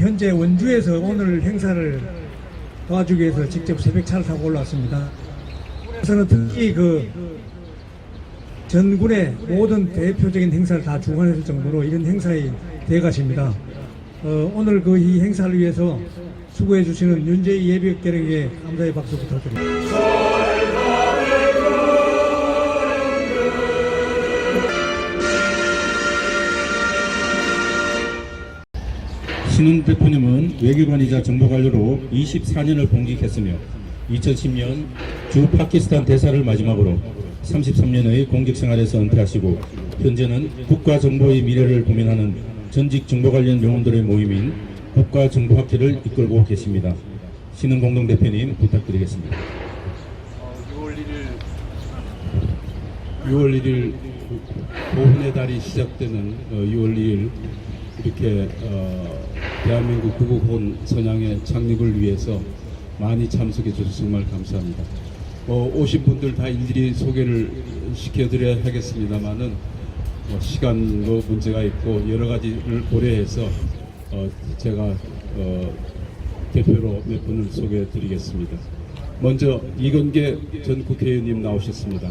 현재 원주에서 오늘 행사를 도와주기 위해서 직접 새벽차를 타고 올라왔습니다. 그래서는 특히 전군의 모든 대표적인 행사를 다 주관했을 정도로 이런 행사의 대가십니다. 오늘 이 행사를 위해서 수고해 주시는 윤재희 예비역대령에게 감사의 박수 부탁드립니다. 신은 대표님은 외교관이자 정보관료로 24년을 봉직했으며 2010년 주 파키스탄 대사를 마지막으로 33년의 공직생활에서 은퇴하시고 현재는 국가정보의 미래를 고민하는 전직 정보 관련 명언들의 모임인 국가정보학회를 이끌고 계십니다. 신은 공동대표님 부탁드리겠습니다. 6월 1일 보훈의 달이 시작되는 6월 2일 이렇게 대한민국 구국혼 선양의 창립을 위해서 많이 참석해 주셔서 정말 감사합니다. 오신 분들 다 일일이 소개를 시켜드려야 하겠습니다만은 시간도 문제가 있고 여러 가지를 고려해서 제가 대표로 몇 분을 소개해 드리겠습니다. 먼저 이건계 전 국회의원님 나오셨습니다.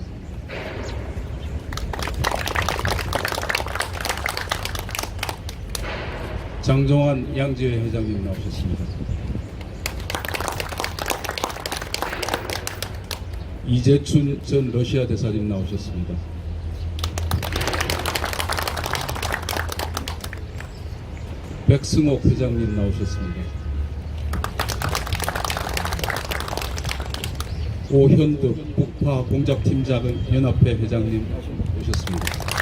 장종환 양지회 회장님 나오셨습니다. 이재춘 전 러시아 대사님 나오셨습니다. 백승옥 회장님 나오셨습니다. 오현득 국파 공작팀장 연합회 회장님 오셨습니다.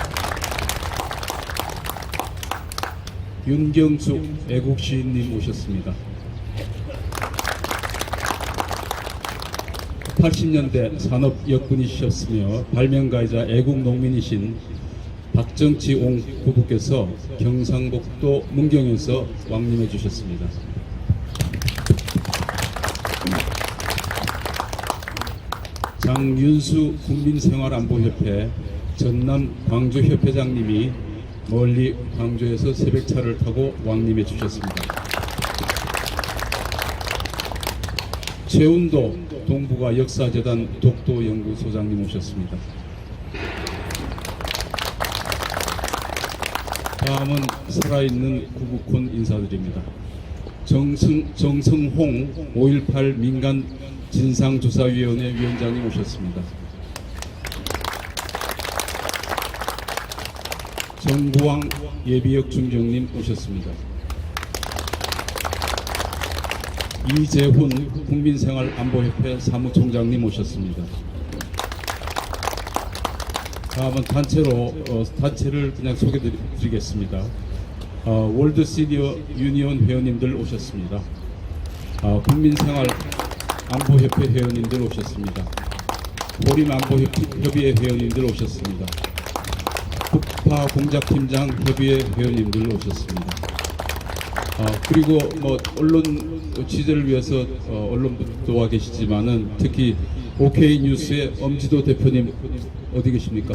윤경숙 애국시인님 오셨습니다. 80년대 산업역군이셨으며 발명가이자 애국농민이신 박정치옹 부부께서 경상북도 문경에서 왕림해 주셨습니다. 장윤수 국민생활안보협회 전남 광주협회장님이 멀리 광주에서 새벽차를 타고 왕림해 주셨습니다. 최운도 동북아 역사재단 독도연구소장님 오셨습니다. 다음은 살아있는 구국혼 인사드립니다. 정성홍 5.18 민간 진상조사위원회 위원장님 오셨습니다. 정구왕 예비역 중령님 오셨습니다. 이재훈 국민생활안보협회 사무총장님 오셨습니다. 다음은 단체를 그냥 소개드리겠습니다. 월드 시니어 유니온 회원님들 오셨습니다. 국민생활안보협회 회원님들 오셨습니다. 보림안보협의회 회원님들 오셨습니다. 국파 공작팀장 협의회 회원님들 오셨습니다. 그리고 언론 취재를 위해서 언론부도 와 계시지만은 특히 OK 뉴스의 엄지도 대표님 어디 계십니까?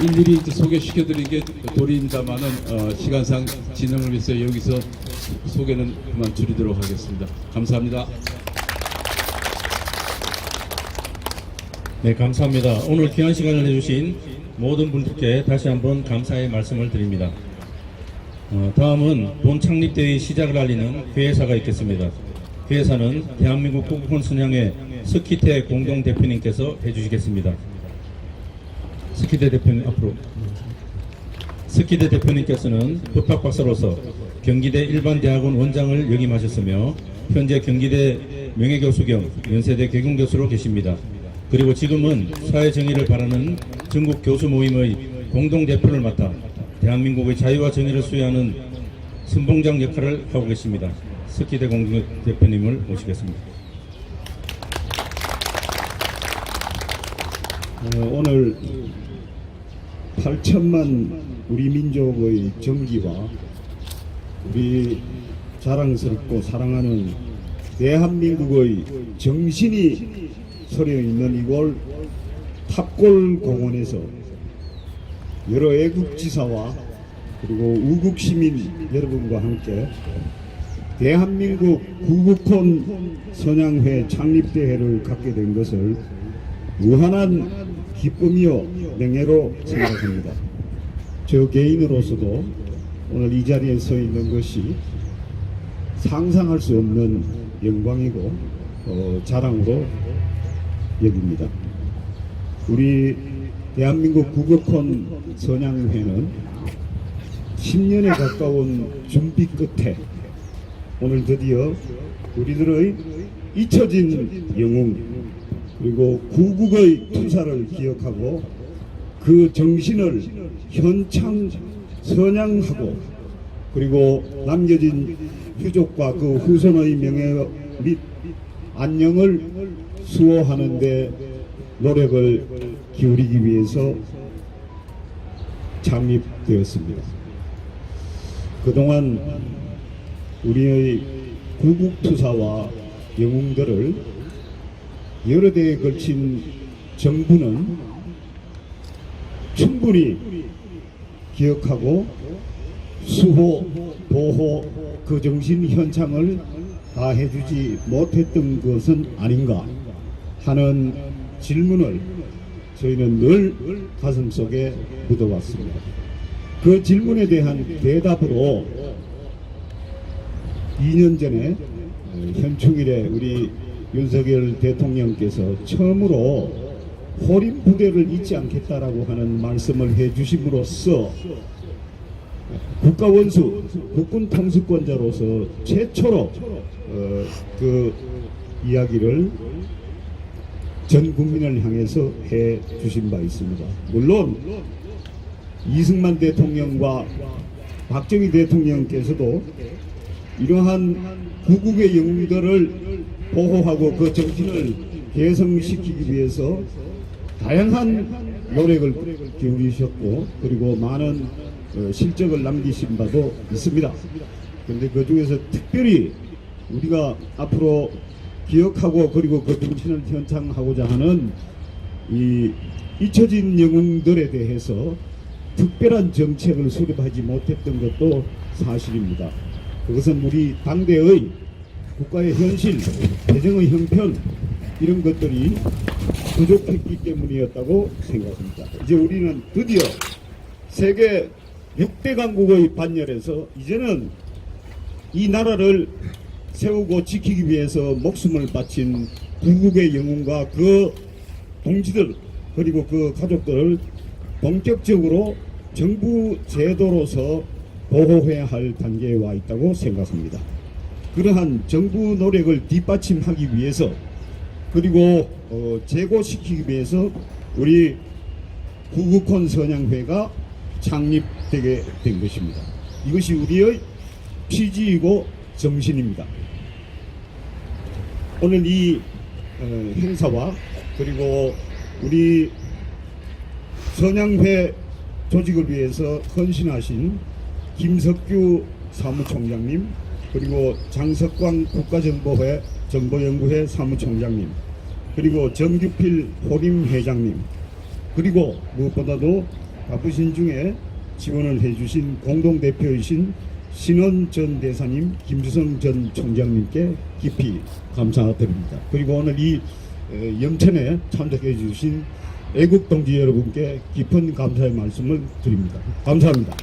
일일이 소개시켜드린 게 도리입니다만은 시간상 진행을 위해서 여기서 소개는 그만 줄이도록 하겠습니다. 감사합니다. 네, 감사합니다. 오늘 귀한 시간을 내주신 모든 분들께 다시 한번 감사의 말씀을 드립니다. 다음은 본 창립대회의 시작을 알리는 회사가 있겠습니다. 회사는 대한민국 구국혼 선양회 스키태 공동대표님께서 해주시겠습니다. 스키태 대표님 앞으로. 스키태 대표님께서는 법학박사로서 경기대 일반대학원 원장을 역임하셨으며 현재 경기대 명예교수 겸 연세대 개공교수로 계십니다. 그리고 지금은 사회정의를 바라는 전국 교수 모임의 공동대표를 맡아 대한민국의 자유와 정의를 수여하는 선봉장 역할을 하고 계십니다. 스키대 공동대표님을 모시겠습니다. 오늘 8천만 우리 민족의 정기와 우리 자랑스럽고 사랑하는 대한민국의 정신이 서려 있는 이곳 탑골 공원에서 여러 애국지사와 그리고 우국 시민 여러분과 함께 대한민국 구국혼 선양회 창립대회를 갖게 된 것을 무한한 기쁨이요 명예로 생각합니다. 저 개인으로서도 오늘 이 자리에 서 있는 것이 상상할 수 없는 영광이고 자랑으로 여깁니다. 우리 대한민국 구국혼 선양회는 10년에 가까운 준비 끝에 오늘 드디어 우리들의 잊혀진 영웅 그리고 구국의 투사를 기억하고 그 정신을 현창 선양하고 그리고 남겨진 유족과 그 후손의 명예 및 안녕을 수호하는 데 노력을 기울이기 위해서 창립되었습니다. 그동안 우리의 구국투사와 영웅들을 여러 대에 걸친 정부는 충분히 기억하고 수호, 보호, 그 정신 현창을 다해주지 못했던 것은 아닌가 하는 질문을 저희는 늘 가슴속에 묻어왔습니다. 그 질문에 대한 대답으로 2년 전에 현충일에 우리 윤석열 대통령께서 처음으로 호림 부대를 잊지 않겠다라고 하는 말씀을 해주심으로써 국가원수, 국군 통수권자로서 최초로 그 이야기를 전 국민을 향해서 해 주신 바 있습니다. 물론 이승만 대통령과 박정희 대통령께서도 이러한 구국의 영웅들을 보호하고 그 정신을 개성시키기 위해서 다양한 노력을 기울이셨고 그리고 많은 실적을 남기신 바도 있습니다. 그런데 그 중에서 특별히 우리가 앞으로 기억하고 그리고 그 정신을 현창하고자 하는 이 잊혀진 영웅들에 대해서 특별한 정책을 수립하지 못했던 것도 사실입니다. 그것은 우리 당대의 국가의 현실, 재정의 형편 이런 것들이 부족했기 때문이었다고 생각합니다. 이제 우리는 드디어 세계 6대 강국의 반열에서 이제는 이 나라를 세우고 지키기 위해서 목숨을 바친 구국의 영웅과 그 동지들 그리고 그 가족들을 본격적으로 정부 제도로서 보호해야 할 단계에 와 있다고 생각합니다. 그러한 정부 노력을 뒷받침하기 위해서 그리고 제고시키기 위해서 우리 구국혼 선양회가 창립되게 된 것입니다. 이것이 우리의 취지이고 정신입니다. 오늘 이 행사와 그리고 우리 선양회 조직을 위해서 헌신하신 김석규 사무총장님 그리고 장석광 국가정보회 정보연구회 사무총장님 그리고 정규필 호림회장님 그리고 무엇보다도 바쁘신 중에 지원을 해주신 공동대표이신 신원 전 대사님, 김주성 전 총장님께 깊이 감사드립니다. 그리고 오늘 이 영천에 참석해 주신 애국 동지 여러분께 깊은 감사의 말씀을 드립니다. 감사합니다.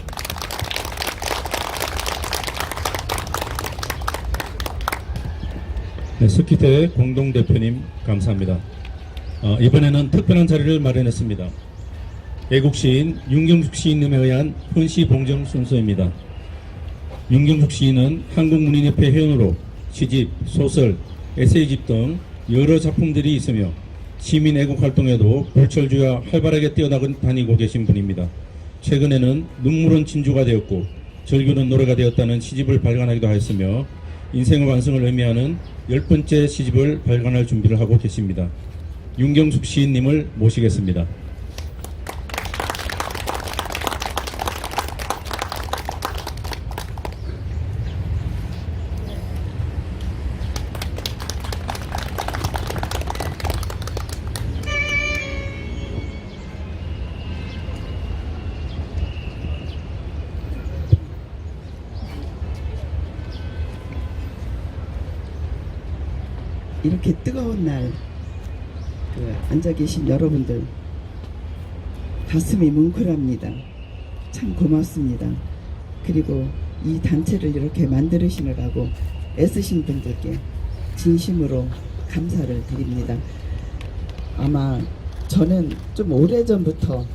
네, 스키태 공동대표님 감사합니다. 이번에는 특별한 자리를 마련했습니다. 애국시인 윤경숙 시인님에 의한 훈시 봉정 순서입니다. 윤경숙 시인은 한국문인협회 회원으로 시집, 소설, 에세이집 등 여러 작품들이 있으며 시민 애국 활동에도 불철주야 활발하게 뛰어다니고 계신 분입니다. 최근에는 눈물은 진주가 되었고 절규는 노래가 되었다는 시집을 발간하기도 하였으며 인생의 완성을 의미하는 10번째 시집을 발간할 준비를 하고 계십니다. 윤경숙 시인님을 모시겠습니다. 이렇게 뜨거운 날 앉아 계신 여러분들 가슴이 뭉클합니다. 참 고맙습니다. 그리고 이 단체를 이렇게 만드시느라고 애쓰신 분들께 진심으로 감사를 드립니다. 아마 저는 좀 오래전부터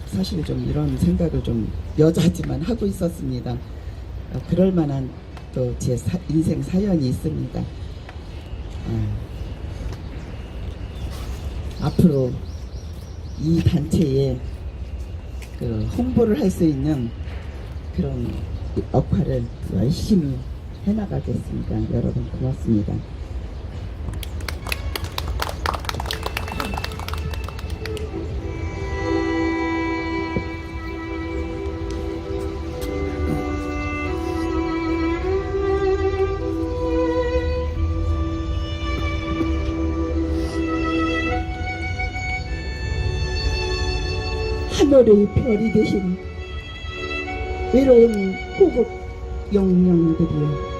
사실 좀 이런 생각을 좀 여자지만 하고 있었습니다. 그럴 만한 또 제 인생 사연이 있습니다. 앞으로 이 단체에 홍보를 할 수 있는 그런 역할을 열심히 해나가겠습니다. 여러분 고맙습니다. 하늘의 별이 되신 외로운 호국 영령들이여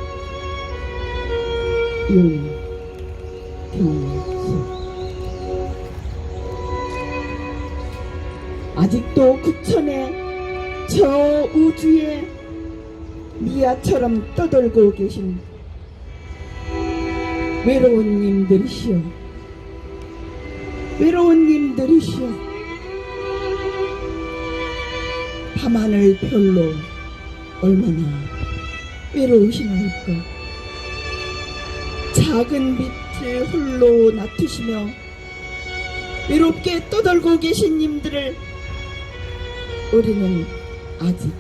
윤경수 아직도 구천의 저 우주에 미아처럼 떠돌고 계신 외로운 님들이시여 외로운 님들이시여 밤하늘 별로 얼마나 외로우시나이까. 작은 빛을 홀로 놔두시며 외롭게 떠돌고 계신 님들을 우리는 아직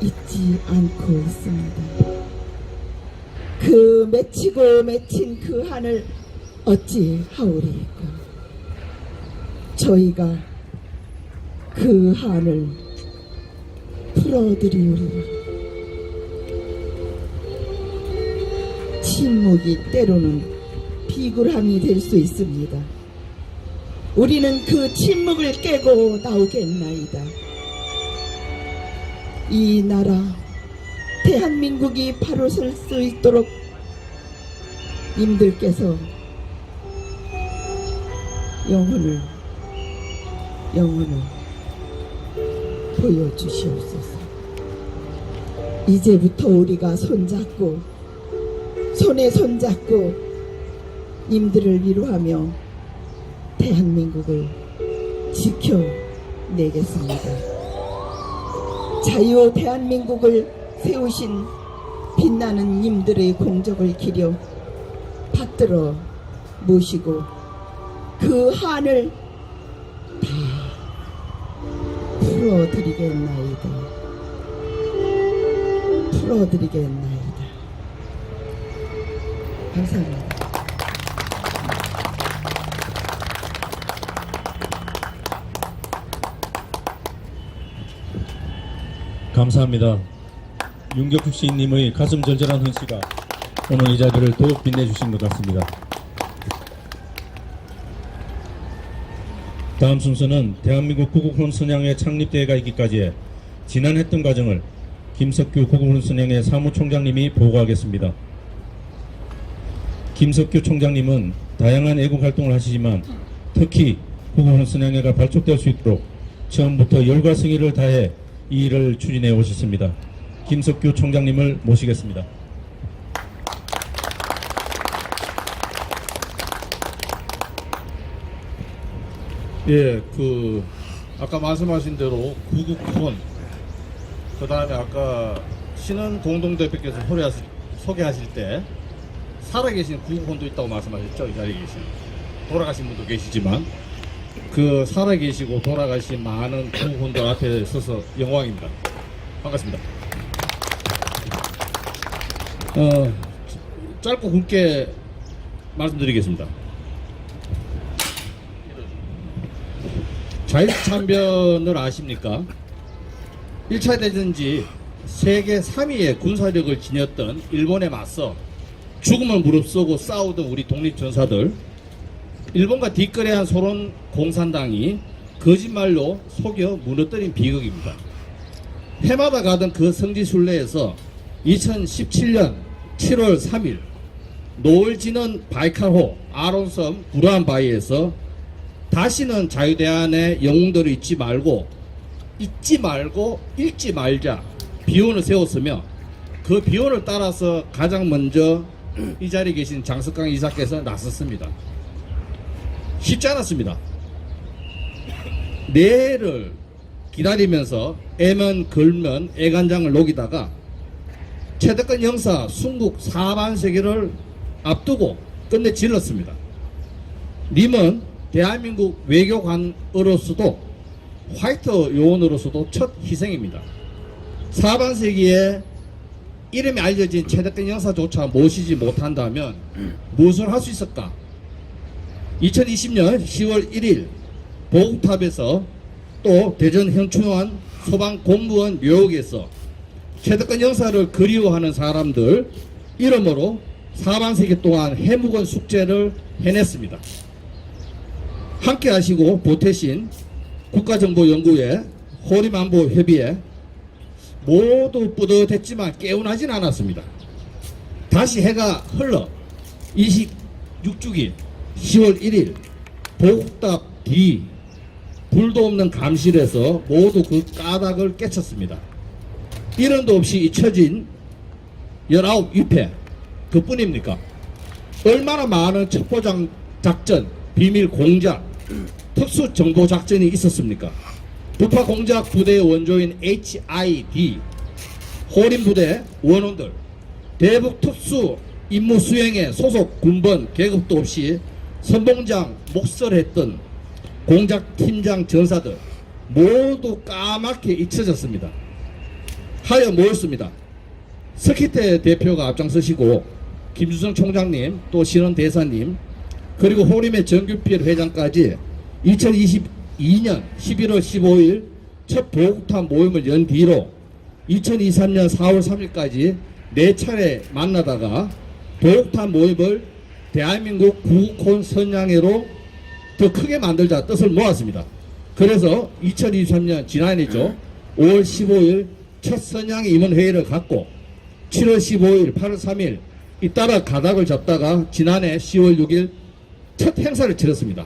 잊지 않고 있습니다. 그 맺히고 맺힌 그 한을 어찌 하오리까. 저희가 그 한을 풀어드리오리라. 침묵이 때로는 비굴함이 될 수 있습니다. 우리는 그 침묵을 깨고 나오겠나이다. 이 나라 대한민국이 바로 설 수 있도록 님들께서 영혼을 보여주시옵소서. 이제부터 우리가 손에 손잡고 님들을 위로하며 대한민국을 지켜내겠습니다. 자유 대한민국을 세우신 빛나는 님들의 공적을 기려 받들어 모시고 그 한을 다 풀어드리겠나이다. 감사합니다. 감사합니다. 윤격숙 시인님의 가슴 절절한 헌시가 오늘 이 자리를 더욱 빛내주신 것 같습니다. 다음 순서는 대한민국 구국훈 선양회 창립대회가 있기까지의 지난했던 과정을 김석규 구국훈 선양회 사무총장님이 보고하겠습니다. 김석규 총장님은 다양한 애국 활동을 하시지만 특히 구국훈 선양회가 발족될 수 있도록 처음부터 열과 성의를 다해 이 일을 추진해 오셨습니다. 김석규 총장님을 모시겠습니다. 예, 아까 말씀하신 대로 구국훈, 그 다음에 아까 신은 공동대표께서 소개하실 때 살아계신 구국훈도 있다고 말씀하셨죠? 이 자리에 계신. 돌아가신 분도 계시지만, 그 살아계시고 돌아가신 많은 구국훈들 앞에 서서 영광입니다. 반갑습니다. 짧고 굵게 말씀드리겠습니다. 자유참변을 아십니까? 1차 대전지 세계 3위의 군사력을 지녔던 일본에 맞서 죽음을 무릅쓰고 싸우던 우리 독립전사들, 일본과 뒷거래한 소련 공산당이 거짓말로 속여 무너뜨린 비극입니다. 해마다 가던 그 성지순례에서 2017년 7월 3일 노을 지는 바이칼호 아론섬 구르안바이에서 다시는 자유대안의 영웅들을 잊지 말고 읽지 말자 비원을 세웠으며, 그 비원을 따라서 가장 먼저 이 자리에 계신 장석강 이사께서 나섰습니다. 쉽지 않았습니다. 내일을 기다리면서 애면 걸면 애간장을 녹이다가 최덕근 형사 순국 4반세기를 앞두고 끝내 질렀습니다. 님은 대한민국 외교관으로서도 화이트 요원으로서도 첫 희생입니다. 4반세기에 이름이 알려진 최덕근 형사조차 모시지 못한다면 무엇을 할 수 있을까? 2020년 10월 1일 보국탑에서 또 대전 현충원 소방 공무원 묘역에서 최덕근 형사를 그리워하는 사람들 이름으로 4반세기 동안 해묵은 숙제를 해냈습니다. 함께 하시고 보태신 국가정보연구회, 호림안보협의회 모두 뿌듯했지만 개운하진 않았습니다. 다시 해가 흘러 26주기 10월 1일 보국탑 뒤 불도 없는 감실에서 모두 그 까닭을 깨쳤습니다. 이름도 없이 잊혀진 19위패 그뿐입니까? 얼마나 많은 첩보장 작전, 비밀 공작, 특수 정보 작전이 있었습니까? 부파 공작 부대의 원조인 HID, 호림 부대 원원들, 대북 특수 임무 수행에 소속 군번 계급도 없이 선봉장 목설했던 공작 팀장 전사들 모두 까맣게 잊혀졌습니다. 하여 모였습니다. 석희태 대표가 앞장서시고 김주성 총장님, 또 신원 대사님, 그리고 호림의 정규필 회장까지 2022년 11월 15일 첫 보국탑 모임을 연 뒤로 2023년 4월 3일까지 4차례 만나다가 보국탑 모임을 대한민국 구국혼 선양회로 더 크게 만들자 뜻을 모았습니다. 그래서 2023년 지난해죠. 5월 15일 첫 선양회 임원회의를 갖고 7월 15일, 8월 3일 잇따라 가닥을 잡다가 지난해 10월 6일 첫 행사를 치렀습니다.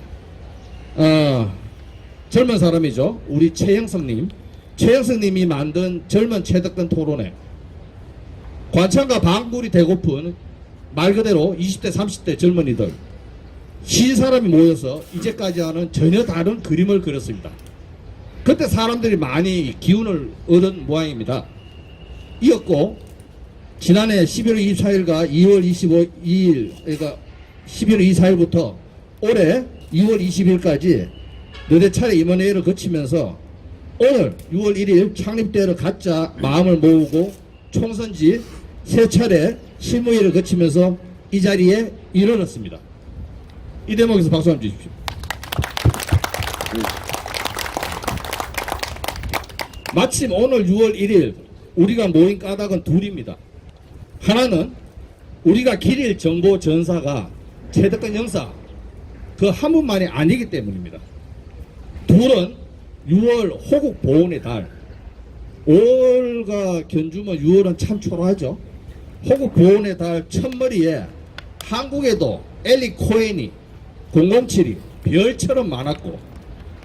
젊은 사람이죠. 우리 최영석님. 최영석님이 만든 젊은 최덕근 토론회. 관창과 방불이 되고픈 말 그대로 20대 30대 젊은이들 신 사람이 모여서 이제까지 하는 전혀 다른 그림을 그렸습니다. 그때 사람들이 많이 기운을 얻은 모양입니다. 이었고 지난해 11월 24일과 2월 25일 그러니까 11월 24일부터 올해 6월 20일까지 4차례 임원회의를 거치면서 오늘 6월 1일 창립대회를 갖자 마음을 모으고 총선지 3차례 실무회의를 거치면서 이 자리에 이르렀습니다. 이 대목에서 박수 한번 주십시오. 마침 오늘 6월 1일 우리가 모인 까닭은 둘입니다. 하나는 우리가 기릴 정보 전사가 최덕근 형사 그 한 분만이 아니기 때문입니다. 둘은 6월 호국 보훈의 달. 5월과 견주면 6월은 참 초라하죠. 호국 보훈의 달 첫머리에 한국에도 엘리 코엔이 007이 별처럼 많았고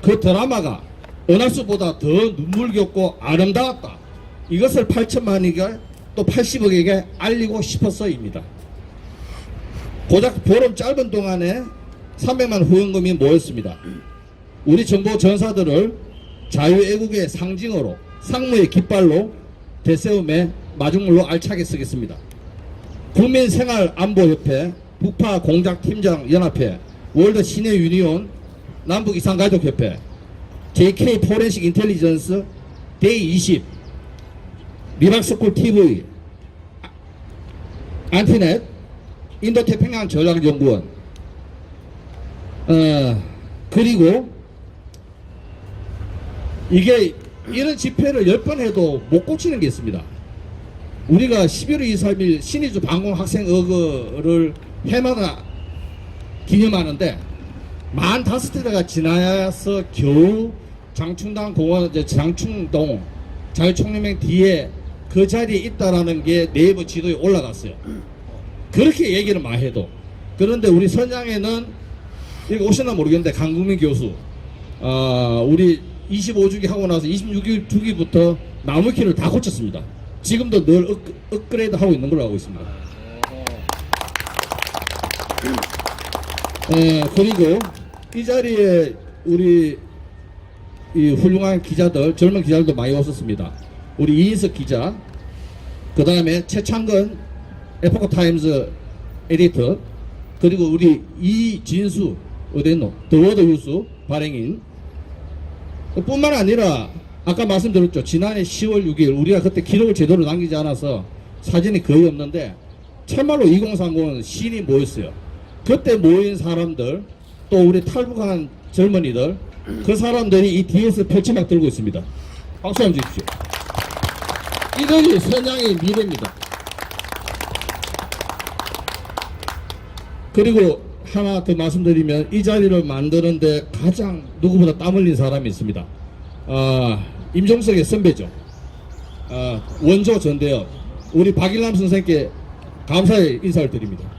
그 드라마가 은하수보다 더 눈물겹고 아름다웠다. 이것을 8천만이가 또 80억에게 알리고 싶어서입니다. 고작 보름 짧은 동안에 300만 후원금이 모였습니다. 우리 정보 전사들을 자유애국의 상징으로 상무의 깃발로 대세움에 마중물로 알차게 쓰겠습니다. 국민생활안보협회, 북파공작팀장연합회, 월드 시내 유니온, 남북이산가족협회, JK 포렌식 인텔리전스, 데이 20, 리박스쿨 TV, 안티넷, 인도태평양 전략연구원, 그리고 이게 이런 집회를 10번 해도 못 고치는 게 있습니다. 우리가 11월 23일 신의주 방공학생어거를 해마다 기념하는데 45대가 지나서 겨우 장충당 공원, 장충동 자유총연맹 뒤에 그 자리에 있다라는 게 네이버 지도에 올라갔어요. 그렇게 얘기를 많이 해도. 그런데 우리 선양에는 여기 오셨나 모르겠는데 강국민 교수 우리 25주기 하고 나서 26주기부터 나무키를 다 고쳤습니다. 지금도 늘 업그레이드 하고 있는 걸로 알고 있습니다. 그리고 이 자리에 우리 이 훌륭한 기자들, 젊은 기자들도 많이 오셨습니다. 우리 이인석 기자, 그 다음에 최창근 에포크타임즈 에디터, 그리고 우리 이진수 어딨노? 더워드 뉴스 발행인, 뿐만 아니라 아까 말씀드렸죠. 지난해 10월 6일 우리가 그때 기록을 제대로 남기지 않아서 사진이 거의 없는데 참말로 2030은 신이 모였어요. 그때 모인 사람들, 또 우리 탈북한 젊은이들, 그 사람들이 이 뒤에서 펼치막 들고 있습니다. 박수 한번 주십시오. 이들이 선양의 미래입니다. 그리고 하나 더 말씀드리면 이 자리를 만드는데 가장 누구보다 땀 흘린 사람이 있습니다. 임종석의 선배죠. 원조 전대엽, 우리 박일남 선생님께 감사의 인사를 드립니다.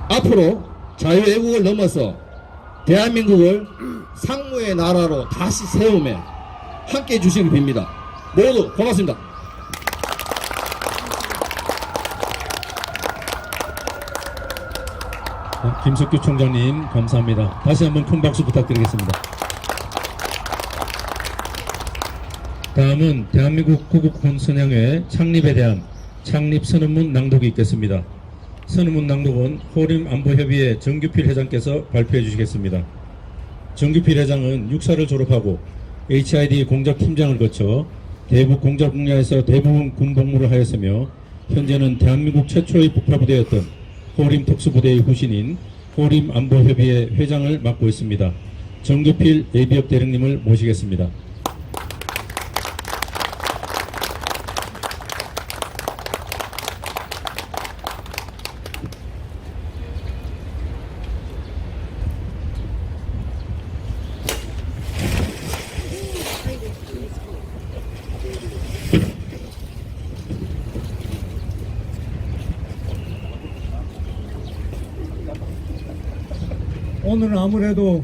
앞으로 자유애국을 넘어서 대한민국을 상무의 나라로 다시 세우며 함께 해주시길 빕니다. 모두 고맙습니다. 김석규 총장님 감사합니다. 다시 한번 큰 박수 부탁드리겠습니다. 다음은 대한민국 구국훈 선양회 창립에 대한 창립 선언문 낭독이 있겠습니다. 선언문 낭독은 호림안보협의회 정규필 회장께서 발표해 주시겠습니다. 정규필 회장은 육사를 졸업하고 HID 공작팀장을 거쳐 대북 공작 분야에서 대부분 군복무를 하였으며 현재는 대한민국 최초의 북파부대였던 호림 특수부대의 후신인 호림안보협의회 회장을 맡고 있습니다. 정규필 예비역 대령님을 모시겠습니다. 오늘은 아무래도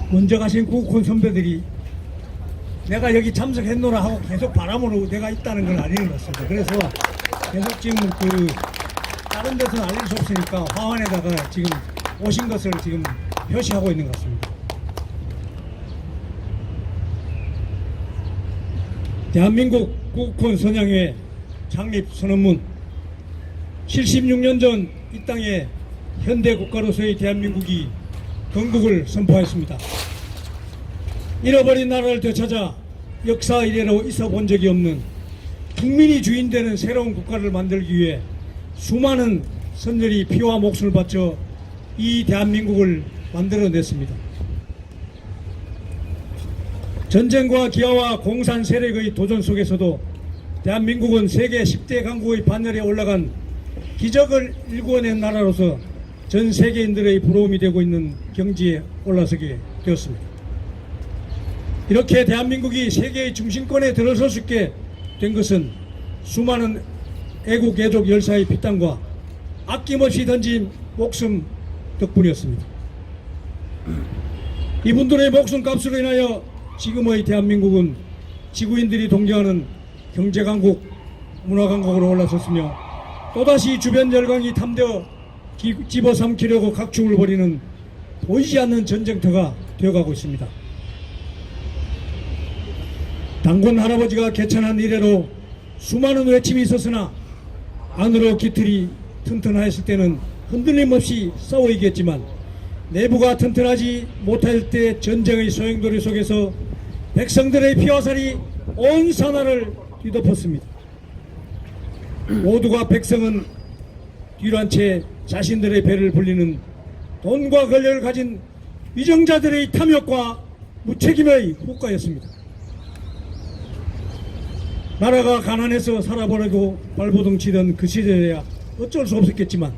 먼저 가신 국군 선배들이 내가 여기 참석했노라 하고 계속 바람으로 내가 있다는 걸 알리는 것 같습니다. 그래서 계속 지금 다른 데서는 알릴 수 없으니까 화환에다가 지금 오신 것을 지금 표시하고 있는 것 같습니다. 대한민국 국군 선양회 창립 선언문. 76년 전 이 땅에 현대 국가로서의 대한민국이 건국을 선포하였습니다. 잃어버린 나라를 되찾아 역사 이래로 있어 본 적이 없는 국민이 주인되는 새로운 국가를 만들기 위해 수많은 선열이 피와 목숨을 바쳐 이 대한민국을 만들어냈습니다. 전쟁과 기아와 공산 세력의 도전 속에서도 대한민국은 세계 10대 강국의 반열에 올라간 기적을 일궈낸 나라로서 전 세계인들의 부러움이 되고 있는 경지에 올라서게 되었습니다. 이렇게 대한민국이 세계의 중심권에 들어설 수 있게 된 것은 수많은 애국 애족 열사의 피땀과 아낌없이 던진 목숨 덕분이었습니다. 이분들의 목숨값으로 인하여 지금의 대한민국은 지구인들이 동경하는 경제강국, 문화강국으로 올라섰으며 또다시 주변 열강이 탐되어 집어삼키려고 각축을 벌이는 보이지 않는 전쟁터가 되어가고 있습니다. 당군 할아버지가 개천한 이래로 수많은 외침이 있었으나 안으로 깃틀이 튼튼하였을 때는 흔들림 없이 싸워 이겼지만 내부가 튼튼하지 못할 때 전쟁의 소용돌이 속에서 백성들의 피와 살이 온 산하를 뒤덮었습니다. 모두가 백성은 뒤로한 채 자신들의 배를 불리는 돈과 권력을 가진 위정자들의 탐욕과 무책임의 후과였습니다. 나라가 가난해서 살아보려고 발버둥 치던 그 시절에야 어쩔 수 없었겠지만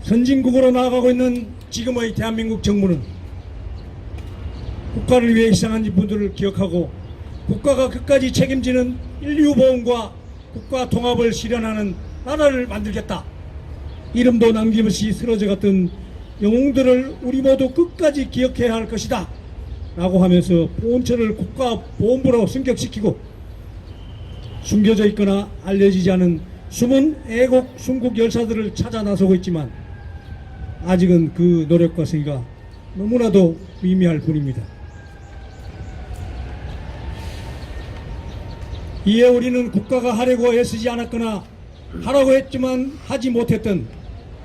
선진국으로 나아가고 있는 지금의 대한민국 정부는 국가를 위해 희생한 분들을 기억하고 국가가 끝까지 책임지는 인류보험과 국가 통합을 실현하는 나라를 만들겠다. 이름도 남김없이 쓰러져갔던 영웅들을 우리 모두 끝까지 기억해야 할 것이다 라고 하면서 보훈처를 국가보훈부로 승격시키고 숨겨져 있거나 알려지지 않은 숨은 애국 순국 열사들을 찾아 나서고 있지만 아직은 그 노력과 성의가 너무나도 미미할 뿐입니다. 이에 우리는 국가가 하려고 애쓰지 않았거나 하라고 했지만 하지 못했던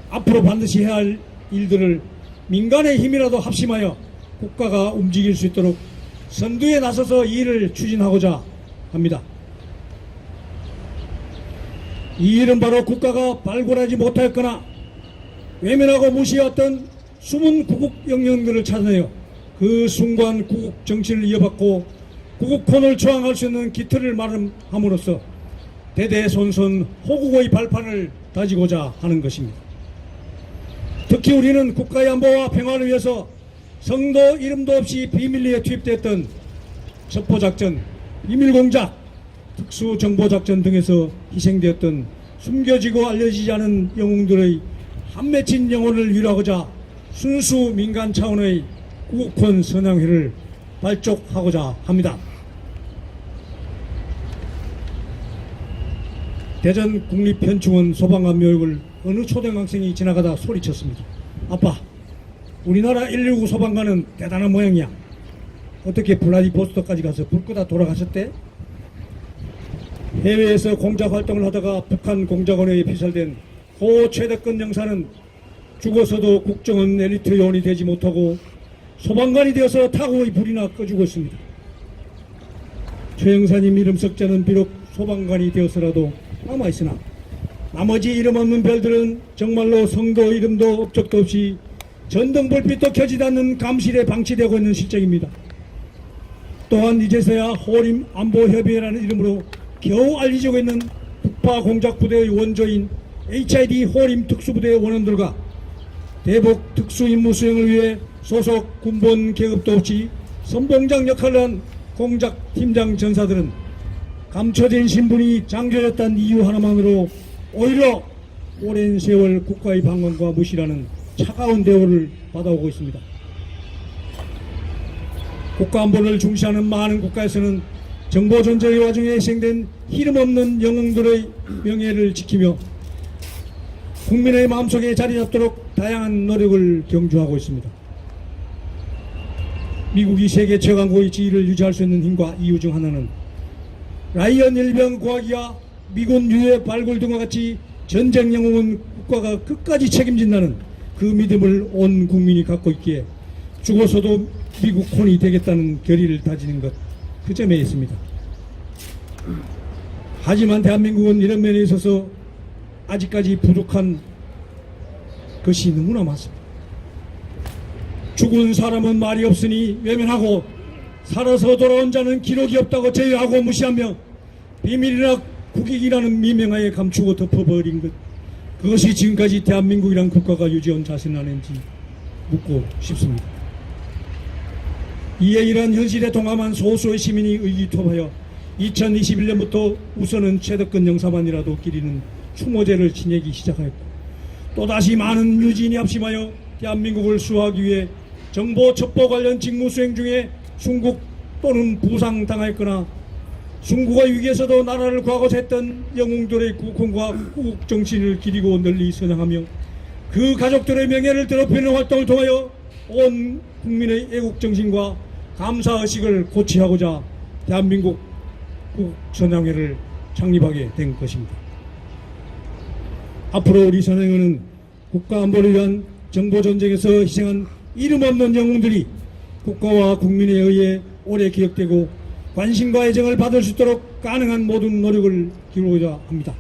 앞으로 반드시 해야 할 일들을 민간의 힘이라도 합심하여 국가가 움직일 수 있도록 선두에 나서서 이 일을 추진하고자 합니다. 이 일은 바로 국가가 발굴하지 못하였거나 외면하고 무시해왔던 숨은 구국 영령들을 찾아내어 그 숭고한 구국 정치를 이어받고 구국혼을 저항할 수 있는 기틀을 마련함으로써 대대손손 호국의 발판을 다지고자 하는 것입니다. 특히 우리는 국가의 안보와 평화를 위해서 성도 이름도 없이 비밀리에 투입됐던 첩보작전, 비밀공작, 특수정보작전 등에서 희생되었던 숨겨지고 알려지지 않은 영웅들의 한 맺힌 영혼을 위로하고자 순수 민간 차원의 구국혼 선양회를 발족하고자 합니다. 대전 국립현충원 소방관 묘역을 어느 초등학생이 지나가다 소리쳤습니다. 아빠, 우리나라 119 소방관은 대단한 모양이야. 어떻게 블라디보스토크까지 가서 불 끄다 돌아가셨대? 해외에서 공작 활동을 하다가 북한 공작원에 피살된 고 최덕근 영사는 죽어서도 국정원 엘리트 요원이 되지 못하고 소방관이 되어서 타국의 불이나 꺼주고 있습니다. 최 영사님 이름 석자는 비록 소방관이 되어서라도 남아있으나 나머지 이름 없는 별들은 정말로 성도 이름도 업적도 없이 전등불빛도 켜지지 않는 감실에 방치되고 있는 실정입니다. 또한 이제서야 호림 안보협의회라는 이름으로 겨우 알려지고 있는 북파 공작부대의 원조인 HID 호림 특수부대의 원원들과 대북 특수임무 수행을 위해 소속 군본 계급도 없이 선봉장 역할을 한 공작팀장 전사들은 감춰진 신분이 장교였다는 이유 하나만으로 오히려 오랜 세월 국가의 방관과 무시라는 차가운 대우를 받아오고 있습니다. 국가안보를 중시하는 많은 국가에서는 정보 전쟁의 와중에 희생된 이름 없는 영웅들의 명예를 지키며 국민의 마음속에 자리 잡도록 다양한 노력을 경주하고 있습니다. 미국이 세계 최강국의 지위를 유지할 수 있는 힘과 이유 중 하나는 라이언 일병 구하기와 미군 유해 발굴 등과 같이 전쟁 영웅은 국가가 끝까지 책임진다는 그 믿음을 온 국민이 갖고 있기에 죽어서도 미국 혼이 되겠다는 결의를 다지는 것, 그 점에 있습니다. 하지만 대한민국은 이런 면에 있어서 아직까지 부족한 것이 너무나 많습니다. 죽은 사람은 말이 없으니 외면하고 살아서 돌아온 자는 기록이 없다고 제외하고 무시하며 비밀이나 국익이라는 미명하에 감추고 덮어버린 것, 그것이 지금까지 대한민국이란 국가가 유지해온 자신 아닌지 묻고 싶습니다. 이에 이러한 현실에 동감한 소수의 시민이 의기투합하여 2021년부터 우선은 최덕근 영사만이라도 기리는 추모제를 지내기 시작하였고, 또다시 많은 유지인이 합심하여 대한민국을 수호하기 위해 정보 첩보 관련 직무 수행 중에 순국 또는 부상당하였거나 순국의 위기에서도 나라를 구하고자 했던 영웅들의 국혼과 구국 정신을 기리고 널리 선양하며 그 가족들의 명예를 더럽히는 활동을 통하여 온 국민의 애국 정신과 감사의식을 고취하고자 대한민국 국선양회를 창립하게 된 것입니다. 앞으로 우리 선양회는 국가안보를 위한 정보전쟁에서 희생한 이름 없는 영웅들이 국가와 국민에 의해 오래 기억되고 관심과 애정을 받을 수 있도록 가능한 모든 노력을 기울이고자 합니다.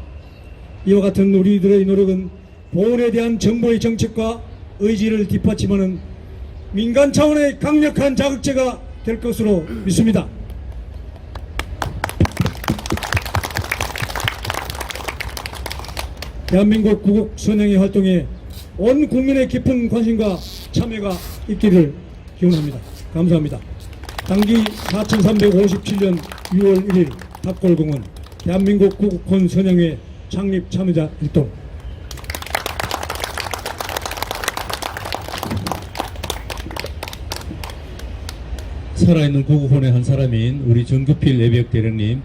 이와 같은 우리들의 노력은 보훈에 대한 정부의 정책과 의지를 뒷받침하는 민간 차원의 강력한 자극제가 될 것으로 믿습니다. 대한민국 구국 선양회 활동에 온 국민의 깊은 관심과 참여가 있기를 기원합니다. 감사합니다. 당기 4357년 6월 1일 탑골공은 대한민국 구국혼 선영회 창립 참여자 1동. 살아있는 구국혼의 한 사람인 우리 정규필 예비역 대령님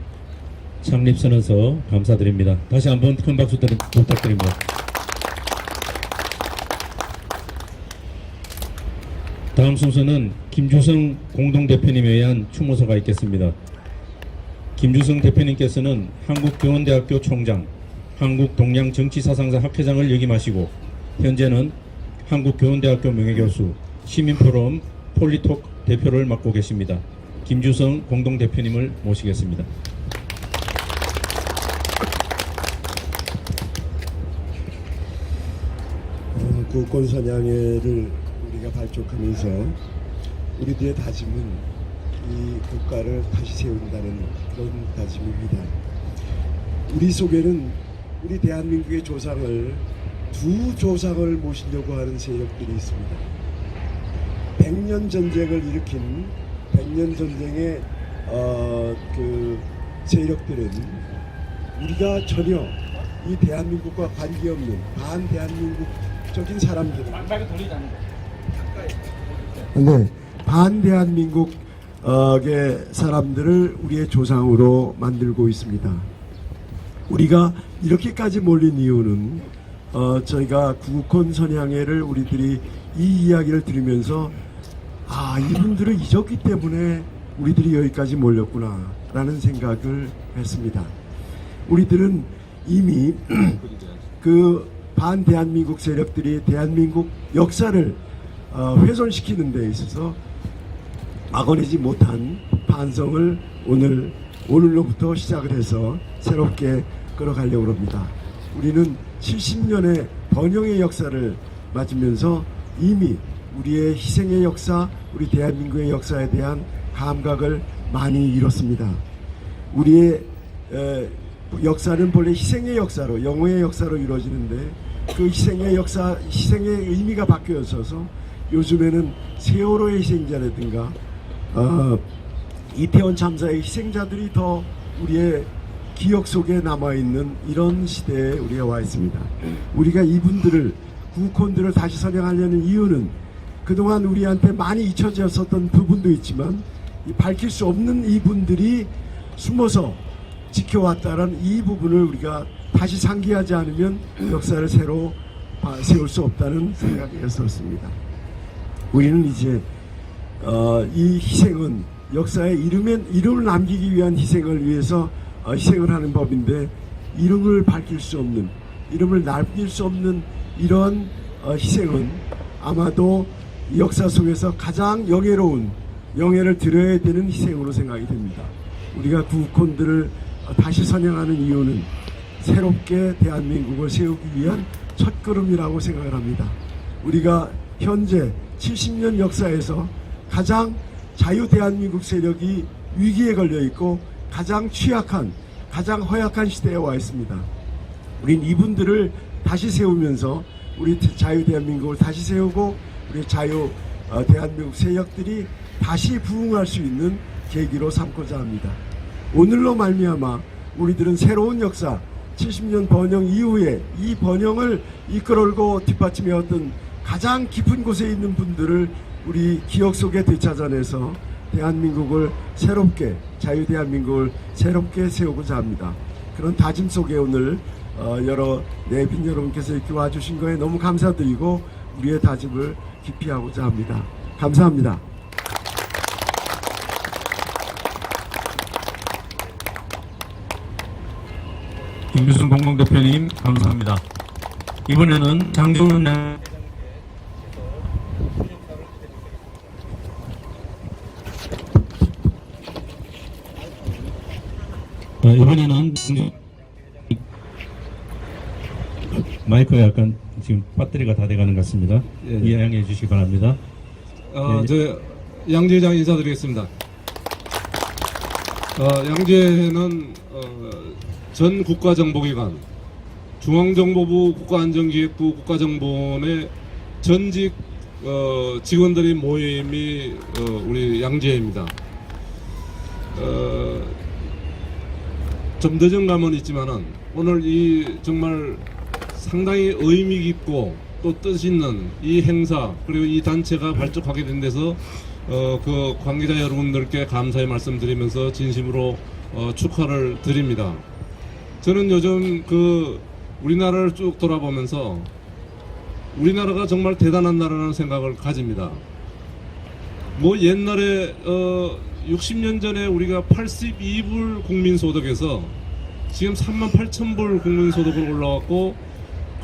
창립선언서 감사드립니다. 다시 한번 큰 박수 부탁드립니다. 다음 순서는 김주성 공동대표님에 의한 추모서가 있겠습니다. 김주성 대표님께서는 한국교원대학교 총장, 한국동양정치사상사 학회장을 역임하시고 현재는 한국교원대학교 명예교수, 시민포럼 폴리톡 대표를 맡고 계십니다. 김주성 공동대표님을 모시겠습니다. 구권 선양회를 우리가 발족하면서 우리들의 다짐은 이 국가를 다시 세운다는 그런 다짐입니다. 우리 속에는 우리 대한민국의 조상을 두 조상을 모시려고 하는 세력들이 있습니다. 100년 전쟁을 일으킨 100년 전쟁의 그 세력들은 우리가 전혀 이 대한민국과 관계없는 반대한민국적인 사람들은 반대한민국의 사람들을 우리의 조상으로 만들고 있습니다. 우리가 이렇게까지 몰린 이유는 저희가 구국혼 선양회를 우리들이 이 이야기를 들으면서 이분들을 잊었기 때문에 우리들이 여기까지 몰렸구나 라는 생각을 했습니다. 우리들은 이미 그 반대한민국 세력들이 대한민국 역사를 훼손시키는 데 있어서 막아내지 못한 반성을 오늘로부터 시작을 해서 새롭게 끌어가려고 합니다. 우리는 70년의 번영의 역사를 맞으면서 이미 우리의 희생의 역사, 우리 대한민국의 역사에 대한 감각을 많이 잃었습니다. 우리의 역사는 본래 희생의 역사로, 영웅의 역사로 이루어지는데 그 희생의 역사, 희생의 의미가 바뀌어 있어서 요즘에는 세월호의 희생자라든가 이태원 참사의 희생자들이 더 우리의 기억 속에 남아있는 이런 시대에 우리가 와 있습니다. 우리가 이분들을, 구국혼들을 다시 선양하려는 이유는 그동안 우리한테 많이 잊혀졌었던 부분도 있지만 밝힐 수 없는 이분들이 숨어서 지켜왔다는 이 부분을 우리가 다시 상기하지 않으면 역사를 새로 세울 수 없다는 생각이었습니다. 우리는 이제 이 희생은 역사에 이름을 남기기 위한 희생을 위해서 희생을 하는 법인데 이름을 밝힐 수 없는, 이름을 남길 수 없는 이런 희생은 아마도 역사 속에서 가장 영예로운, 영예를 드려야 되는 희생으로 생각이 됩니다. 우리가 구국혼들을 다시 선양하는 이유는 새롭게 대한민국을 세우기 위한 첫걸음이라고 생각을 합니다. 우리가 현재 70년 역사에서 가장 자유 대한민국 세력이 위기에 걸려 있고 가장 취약한, 가장 허약한 시대에 와 있습니다. 우린 이분들을 다시 세우면서 우리 자유 대한민국을 다시 세우고 우리 자유 대한민국 세력들이 다시 부흥할 수 있는 계기로 삼고자 합니다. 오늘로 말미암아 우리들은 새로운 역사, 70년 번영 이후에 이 번영을 이끌어오고 뒷받침해왔던 가장 깊은 곳에 있는 분들을 우리 기억 속에 되찾아내서 대한민국을 새롭게, 자유 대한민국을 새롭게 세우고자 합니다. 그런 다짐 속에 오늘 여러 내빈 여러분께서 이렇게 와주신 거에 너무 감사드리고 우리의 다짐을 깊이 하고자 합니다. 감사합니다. 김주성 공동대표님 감사합니다. 이번에는 장정훈 이번에는 마이크가 약간 지금 배터리가 다 돼가는 것 같습니다. 예. 이해해 주시기 바랍니다. 저 양재회장 인사드리겠습니다. 양재회는 전 국가정보기관, 중앙정보부 국가안전기획부 국가정보원의 전직 직원들의 모임이 우리 양재회입니다. 좀 늦은 감은 있지만은 오늘 이 정말 상당히 의미 깊고 또 뜻 있는 이 행사 그리고 이 단체가 발족하게 된 데서 그 관계자 여러분들께 감사의 말씀드리면서 진심으로 축하를 드립니다. 저는 요즘 그 우리나라를 쭉 돌아보면서 우리나라가 정말 대단한 나라라는 생각을 가집니다. 뭐 옛날에 60년 전에 우리가 82불 국민소득에서 지금 38,000불 국민소득으로 올라왔고,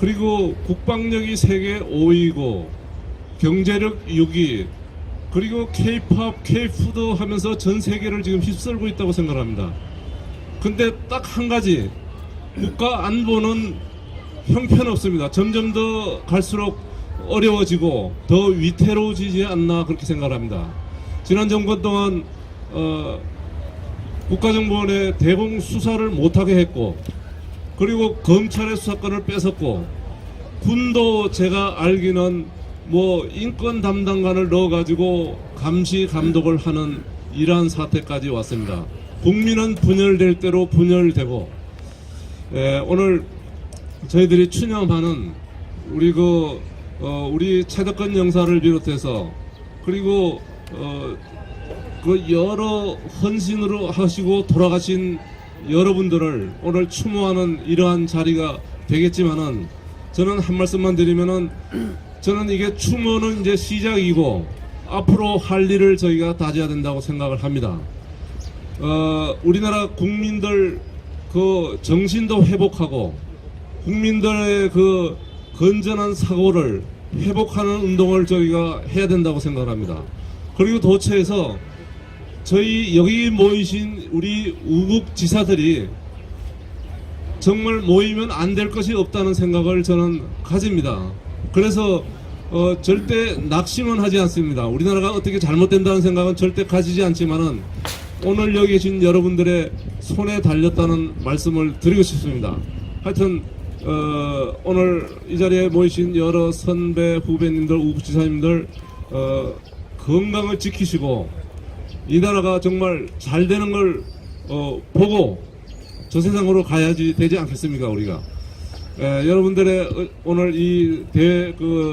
그리고 국방력이 세계 5위고 경제력 6위, 그리고 K-팝, K-푸드 하면서 전 세계를 지금 휩쓸고 있다고 생각합니다. 근데 딱 한 가지, 국가 안보는 형편없습니다. 점점 더 갈수록 어려워지고 더 위태로워지지 않나 그렇게 생각합니다. 지난 정권 동안 국가정보원의 대공 수사를 못하게 했고, 그리고 검찰의 수사권을 뺏었고, 군도 제가 알기는 뭐 인권 담당관을 넣어가지고 감시 감독을 하는 이러한 사태까지 왔습니다. 국민은 분열될 대로 분열되고, 오늘 저희들이 추념하는 우리 우리 최덕근 영사를 비롯해서, 그리고 그 여러 헌신으로 하시고 돌아가신 여러분들을 오늘 추모하는 이러한 자리가 되겠지만은, 저는 한 말씀만 드리면은, 저는 이게 추모는 이제 시작이고 앞으로 할 일을 저희가 다져야 된다고 생각을 합니다. 우리나라 국민들 그 정신도 회복하고 국민들의 그 건전한 사고를 회복하는 운동을 저희가 해야 된다고 생각을 합니다. 그리고 도처에서 저희 여기 모이신 우리 우국 지사들이 정말 모이면 안 될 것이 없다는 생각을 저는 가집니다. 그래서 절대 낙심은 하지 않습니다. 우리나라가 어떻게 잘못된다는 생각은 절대 가지지 않지만은, 오늘 여기 계신 여러분들의 손에 달렸다는 말씀을 드리고 싶습니다. 하여튼 오늘 이 자리에 모이신 여러 선배 후배님들, 우부지사님들 건강을 지키시고 이 나라가 정말 잘 되는 걸 보고 저 세상으로 가야지 되지 않겠습니까, 우리가. 여러분들의 오늘 이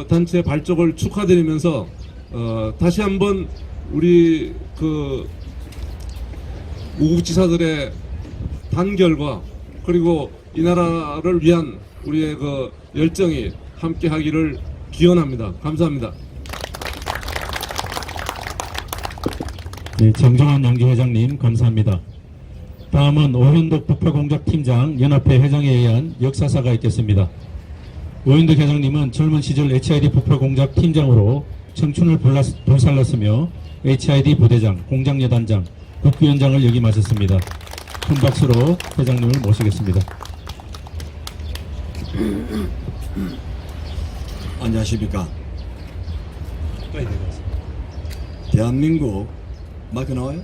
단체 발족을 축하드리면서 다시 한번 우리 우국지사들의 단결과 그리고 이 나라를 위한 우리의 열정이 함께하기를 기원합니다. 감사합니다. 네, 정정환 양주회장님 감사합니다. 다음은 오현덕 북파공작팀장 연합회 회장에 의한 역사사가 있겠습니다. 오현덕 회장님은 젊은 시절 HID 북파공작팀장으로 청춘을 불살랐으며 HID 부대장, 공장여단장, 국위원장을 역임하셨습니다. 큰 박수로 회장님을 모시겠습니다. 안녕하십니까. 대한민국 마이크 나와요?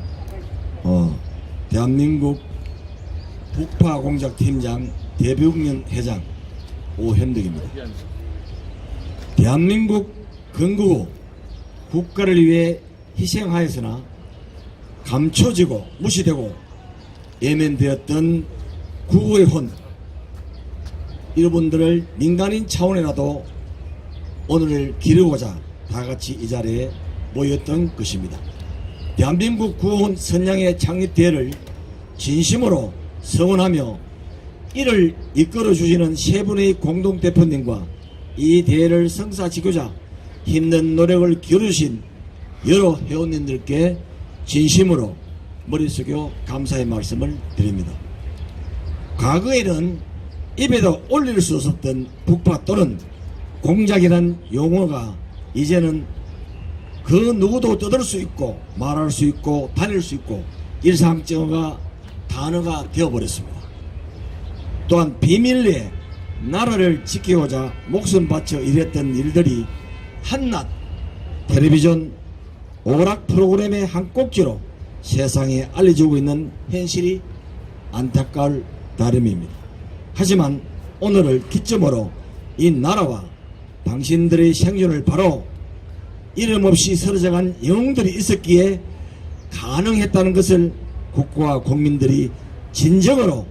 대한민국 북파공작팀장 대북련 회장 오현덕입니다. 대한민국 건국 후 국가를 위해 희생하였으나 감춰지고 무시되고 예면되었던 구구의 혼, 여러분들을 민간인 차원이라도 오늘을 기르고자 다같이 이 자리에 모였던 것입니다. 대한민국 구호원 선양의 창립대회를 진심으로 성원하며 이를 이끌어 주시는 세 분의 공동대표님과 이 대회를 성사지고자 힘든 노력을 기울여주신 여러 회원님들께 진심으로 머리 숙여 감사의 말씀을 드립니다. 과거에는 입에도 올릴 수 없었던 북파 또는 공작이라는 용어가 이제는 그 누구도 떠들 수 있고 말할 수 있고 다닐 수 있고 일상적인 단어가 되어버렸습니다. 또한 비밀리에 나라를 지키고자 목숨 바쳐 일했던 일들이 한낱 텔레비전 오락 프로그램의 한 꼭지로 세상에 알려지고 있는 현실이 안타까울 따름입니다. 하지만 오늘을 기점으로 이 나라와 당신들의 생존을 바로 이름 없이 쓰러져간 영웅들이 있었기에 가능했다는 것을 국가와 국민들이 진정으로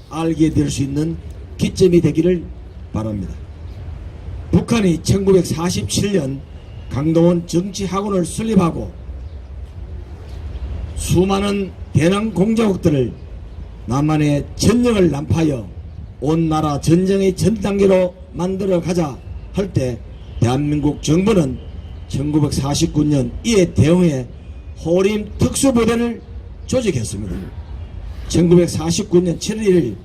알게 될 수 있는 기점이 되기를 바랍니다. 북한이 1947년 강동원 정치학원을 설립하고 수많은 대남 공작국들을 남한의 전령을 난파하여 온 나라 전쟁의 전 단계로 만들어 가자 할 때 대한민국 정부는 1949년 이에 대응해 호림 특수부대를 조직했습니다. 1949년 7월 1일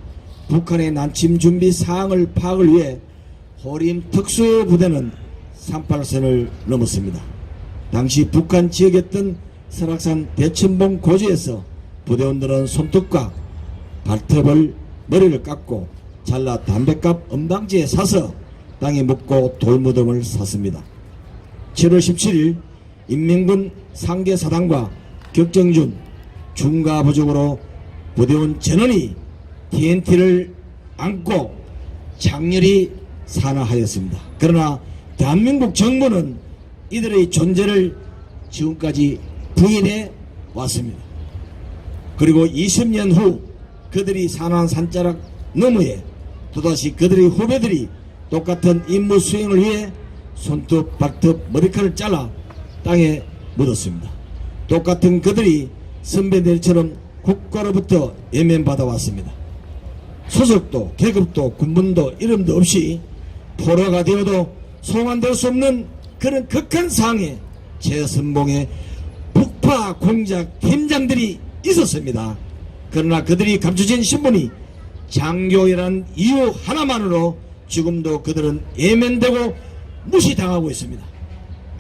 북한의 난침 준비 사항을 파악을 위해 호림 특수부대는 38선을 넘었습니다. 당시 북한 지역이었던 설악산 대천봉 고지에서 부대원들은 손톱과 발톱을 머리를 깎고 잘라 담뱃값 엄방지에 사서 땅에 묻고 돌무덤을 샀습니다. 7월 17일 인민군 상계사단과 격정준 중가부족으로 부대원 전원이 TNT를 안고 장렬히 산화하였습니다. 그러나 대한민국 정부는 이들의 존재를 지금까지 부인해 왔습니다. 그리고 20년 후 그들이 산화한 산자락 너머에 또다시 그들의 후배들이 똑같은 임무 수행을 위해 손톱, 발톱, 머리카락을 잘라 땅에 묻었습니다. 똑같은 그들이 선배들처럼 국가로부터 예면받아 왔습니다. 소속도, 계급도, 군번도, 이름도 없이 포로가 되어도 소환될 수 없는 그런 극한 상황에 최선봉의 북파 공작 팀장들이 있었습니다. 그러나 그들이 감춰진 신분이 장교이라는 이유 하나만으로 지금도 그들은 예면되고 무시당하고 있습니다.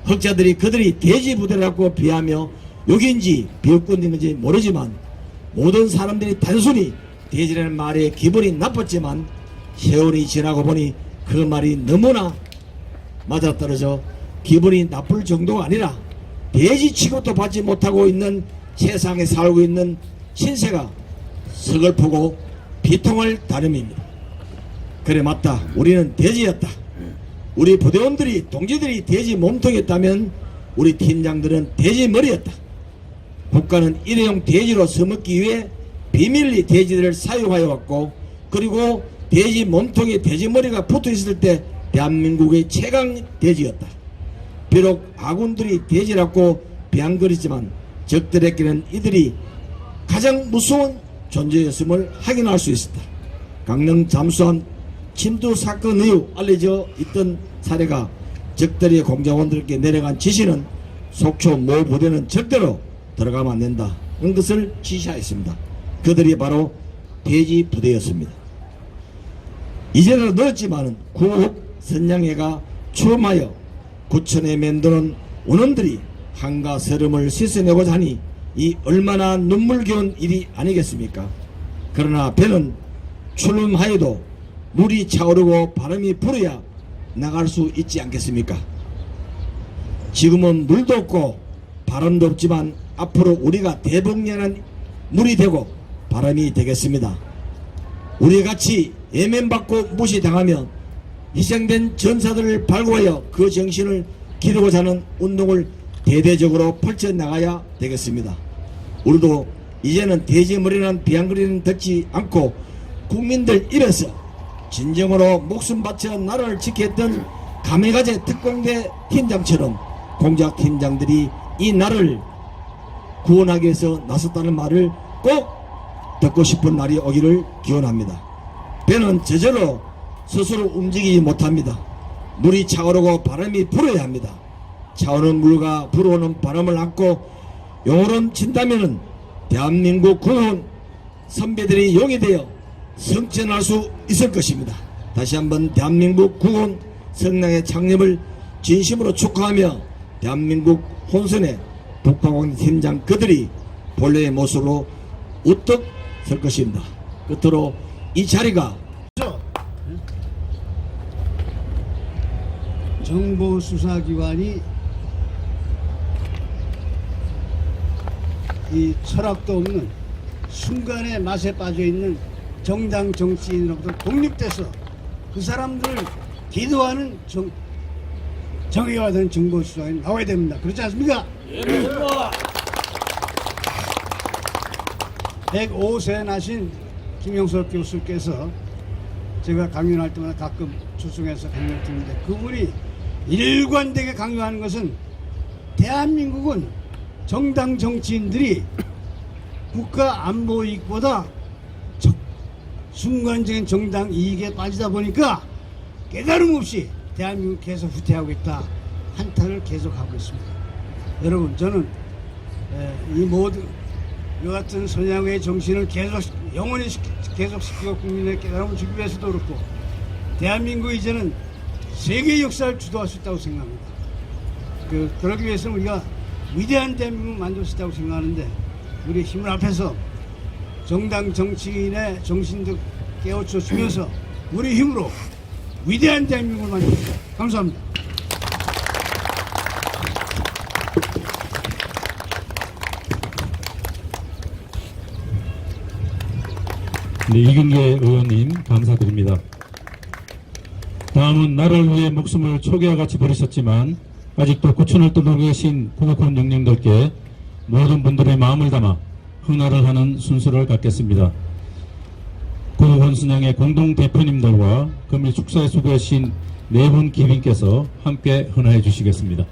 흑자들이 그들이 대지부대라고 비하며 욕인지 비웃건인지 모르지만 모든 사람들이 단순히 대지라는 말에 기분이 나빴지만 세월이 지나고 보니 그 말이 너무나 맞아떨어져 기분이 나쁠 정도가 아니라 대지 취급도 받지 못하고 있는 세상에 살고 있는 신세가 서글프고 비통할 따름입니다. 그래 맞다. 우리는 대지였다. 우리 부대원들이 동지들이 대지 몸통이었다면 우리 팀장들은 대지 머리였다. 국가는 일회용 대지로 써먹기 위해 비밀리 대지들을 사용하여 왔고 그리고 대지 몸통에 대지 머리가 붙어 있을 때 대한민국의 최강 대지였다. 비록 아군들이 대지라고 비아냥거리지만 적들에게는 이들이 가장 무서운 존재였음을 확인할 수 있었다. 강릉 잠수함 침투 사건 이후 알려져 있던 사례가 적들의 공작원들에게 내려간 지시는 속초 모 부대는 절대로 들어가면 안 된다는 것을 지시하였습니다. 그들이 바로 대지 부대였습니다. 이제는 늦었지만 구옥 선양회가 추험하여 구천에 맴도는 원원들이 한가 서름을 씻어내고자 하니 이 얼마나 눈물겨운 일이 아니겠습니까? 그러나 배는 출름하여도 물이 차오르고 바람이 불어야 나갈 수 있지 않겠습니까? 지금은 물도 없고 바람도 없지만 앞으로 우리가 대복렬한 물이 되고 바람이 되겠습니다. 우리같이 예면받고 무시당하면 희생된 전사들을 발굴하여 그 정신을 기르고자 하는 운동을 대대적으로 펼쳐나가야 되겠습니다. 우리도 이제는 대지머리라는 비아냥거리는 듣지 않고 국민들 입에서 진정으로 목숨 바쳐 나라를 지켰던 가메가제 특공대 팀장처럼 공작 팀장들이 이 나라를 구원하기 위해서 나섰다는 말을 꼭 듣고 싶은 날이 오기를 기원합니다. 배는 저절로 스스로 움직이지 못합니다. 물이 차오르고 바람이 불어야 합니다. 차오르는 물과 불어오는 바람을 안고 용으로 친다면 대한민국 군원 선배들이 용이 되어 성천할 수 있을 것입니다. 다시 한번 대한민국 군원 성랑의 창립을 진심으로 축하하며 대한민국 혼선의 북방공 팀장 그들이 본래의 모습으로 우뚝 설 것입니다. 끝으로 이 자리가 정보수사기관이 이 철학도 없는 순간의 맛에 빠져있는 정당 정치인으로부터 독립돼서 그 사람들을 기도하는 정의가 된 정보수사관이 나와야 됩니다. 그렇지 않습니까? 예, 105세 나신 김영석 교수께서 제가 강연할 때마다 가끔 초청해서 강연을 듣는데 그분이 일관되게 강요하는 것은 대한민국은 정당 정치인들이 국가 안보 이익보다 순간적인 정당 이익에 빠지다 보니까 깨달음 없이 대한민국 계속 후퇴하고 있다 한탄을 계속하고 있습니다. 여러분 저는 이 모든 이 같은 선양의 정신을 영원히 계속시키고 국민의 깨달음을 주기 위해서도 그렇고 대한민국 이제는 세계 역사를 주도할 수 있다고 생각합니다. 그러기 위해서는 우리가 위대한 대한민국을 만들 수 있다고 생각하는데 우리 힘을 합해서 정당 정치인의 정신도 깨우쳐 주면서 우리 힘으로 위대한 대한민국을 만듭시다. 감사합니다. 네, 이경계 의원님 감사드립니다. 다음은 나라를 위해 목숨을 초기와 같이 버리셨지만 아직도 구천을 떠돌고 계신 구국원 영령들께 모든 분들의 마음을 담아 헌화를 하는 순서를 갖겠습니다. 구국원 순양의 공동대표님들과 금일 축사에 수고하신 네 분 기빈께서 함께 헌화해 주시겠습니다.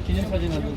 기념사진 한번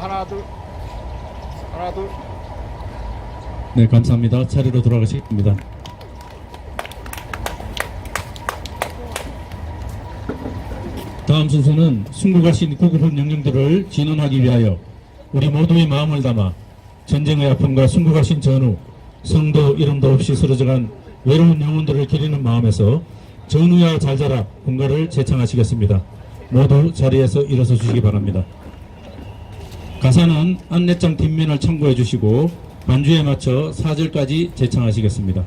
하나 둘. 네, 감사합니다. 자리로 돌아가시겠습니다. 다음 순서는 순국하신 구국원 영령들을 진언하기 위하여 우리 모두의 마음을 담아 전쟁의 아픔과 순국하신 전후 성도 이름도 없이 쓰러져간 외로운 영혼들을 기리는 마음에서 전우야 잘 자라 군가를 제창하시겠습니다. 모두 자리에서 일어서 주시기 바랍니다. 가사는 안내장 뒷면을 참고해 주시고 반주에 맞춰 4절까지 제창하시겠습니다.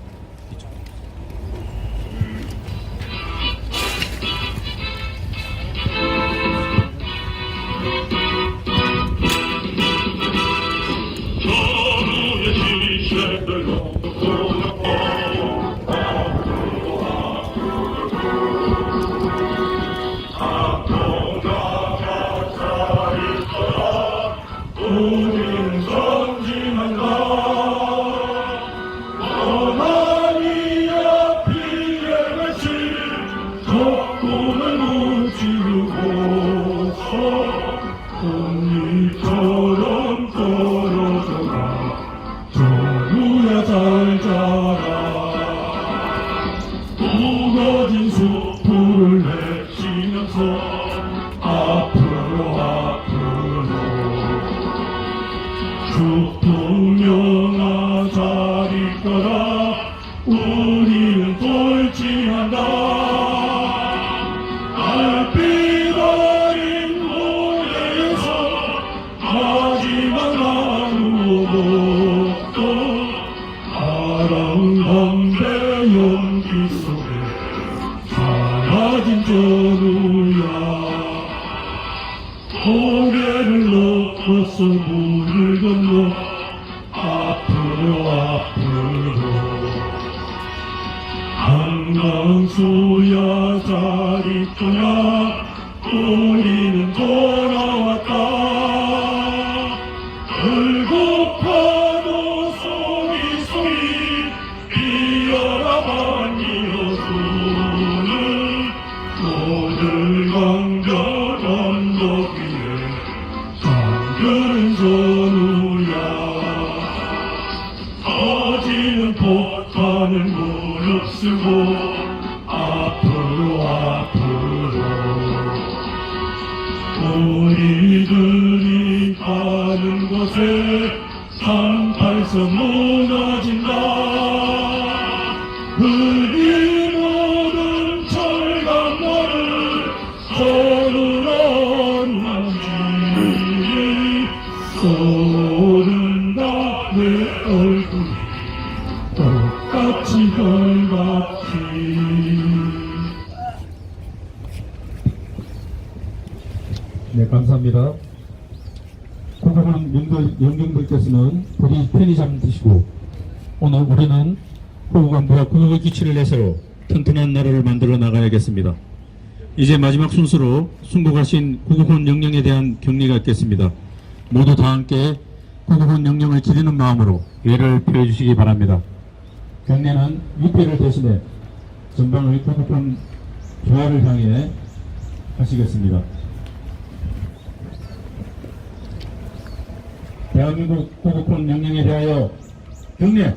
북동영아 잘 있거라 우리는 돌진한다 달빛 어린 모래에서 마지막 나누고 또 아름다운 연기 속에 사라진 전우야 고개를 넘어서 물을 건너 앞으로 한강수야 잘 있구나 우리는 돌아왔다 불고파도 소리 비어라 반이어주는 오늘 강변 언덕 위에 잠그는 전우야 터지는 폭탄을 무릅쓰고 앞으로 우리들이 가는 곳에 38선 무너진다 흙이 묻은 철강모를 서른한지 쏘른다 내 얼굴이 똑같이 벌같이 네, 감사합니다. 호국은 영경들께서는 부디 편히 잠드시고 오늘 우리는 호국안보와 국익의 기치를 내세워 튼튼한 나라를 만들어 나가야겠습니다. 이제 마지막 순서로 순국하신 구국헌 영령에 대한 경례가 있겠습니다. 모두 다 함께 구국헌 영령을 기리는 마음으로 예를 표해 주시기 바랍니다. 경례는 위패를 대신해 전방의 구국헌 조화를 향해 하시겠습니다. 대한민국 구국헌 영령에 대하여 경례.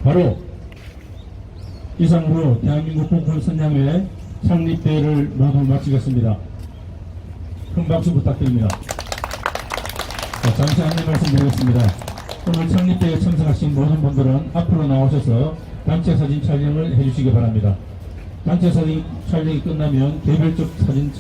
바로 이상으로 대한민국 구국헌 선양회 창립대회를 모두 마치겠습니다. 큰 박수 부탁드립니다. 자, 잠시 안내 말씀드리겠습니다. 오늘 창립대회에 참석하신 모든 분들은 앞으로 나오셔서 단체 사진 촬영을 해주시기 바랍니다. 단체 사진 촬영이 끝나면 개별적 사진